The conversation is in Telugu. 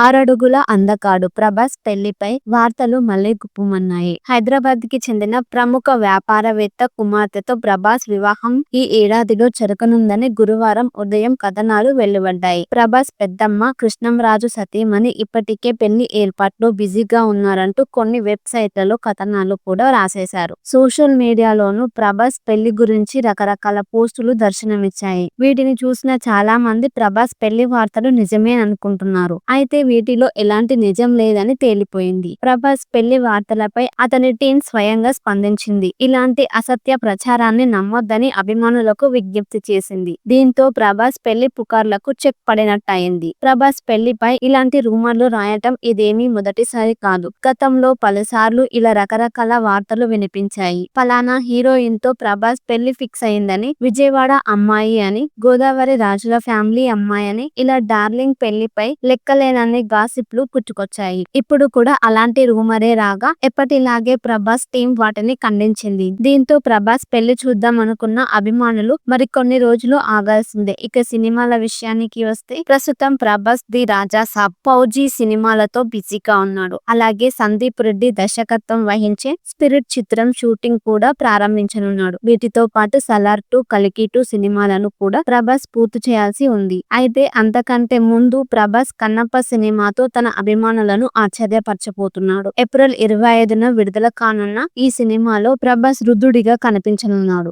ఆరడుగుల అందగాడు ప్రభాస్ పెళ్లిపై వార్తలు మళ్లీ గుప్పుమన్నాయి. హైదరాబాద్ కి చెందిన ప్రముఖ వ్యాపారవేత్త కుమార్తెతో ప్రభాస్ వివాహం ఈ ఏడాదిలో జరగనుందని గురువారం ఉదయం కథనాలు వెలువడ్డాయి. ప్రభాస్ పెద్దమ్మ కృష్ణంరాజు సతీమణి ఇప్పటికే పెళ్లి ఏర్పాట్లో బిజీగా ఉన్నారంటూ కొన్ని వెబ్సైట్లలో కథనాలు కూడా రాసేశారు. సోషల్ మీడియాలోనూ ప్రభాస్ పెళ్లి గురించి రకరకాల పోస్టులు దర్శనమిచ్చాయి. వీటిని చూసిన చాలా మంది ప్రభాస్ పెళ్లి వార్తలు నిజమే అనుకుంటున్నారు. అయితే వీటిలో ఎలాంటి నిజం లేదని తేలిపోయింది. ప్రభాస్ పెళ్లి వార్తలపై అతని టీం స్వయంగా స్పందించింది. ఇలాంటి అసత్య ప్రచారాన్ని నమ్మొద్దని అభిమానులకు విజ్ఞప్తి చేసింది. దీంతో ప్రభాస్ పెళ్లి పుకార్లకు చెక్ పడినట్టయింది. ప్రభాస్ పెళ్లిపై ఇలాంటి రూమర్లు రాయటం ఇదేమీ మొదటిసారి కాదు. గతంలో పలుసార్లు ఇలా రకరకాల వార్తలు వినిపించాయి. ఫలానా హీరోయిన్ తో ప్రభాస్ పెళ్లి ఫిక్స్ అయిందని, విజయవాడ అమ్మాయి అని, గోదావరి రాజుల ఫ్యామిలీ అమ్మాయి అని ఇలా డార్లింగ్ పెళ్లిపై లెక్కలేనన్ని గాసిప్లు పుట్టుకొచ్చాయి. ఇప్పుడు కూడా అలాంటి రూమరే రాగా ఎప్పటిలాగే ప్రభాస్ టీం వాటిని ఖండించింది. దీంతో ప్రభాస్ పెళ్లి చూద్దాం అనుకున్న అభిమానులు మరికొన్ని రోజులు ఆగాల్సిందే. ఇక సినిమాల విషయానికి వస్తే ప్రస్తుతం ప్రభాస్ ది రాజా సాబ్, ఫౌజీ సినిమాలతో బిజీగా ఉన్నాడు. అలాగే సందీప్ రెడ్డి దర్శకత్వం వహించే స్పిరిట్ చిత్రం షూటింగ్ కూడా ప్రారంభించనున్నాడు. వీటితో పాటు సలార్ 2, కల్కి 2 సినిమాలను కూడా ప్రభాస్ పూర్తి చేయాల్సి ఉంది. అయితే అంతకంటే ముందు ప్రభాస్ కన్నప్ప సినిమాతో తన అభిమానులను ఆశ్చర్యపరచబోతున్నాడు. ఏప్రిల్ 25న విడుదల కానున్న ఈ సినిమాలో ప్రభాస్ వృద్ధుడిగా కనిపించనున్నాడు.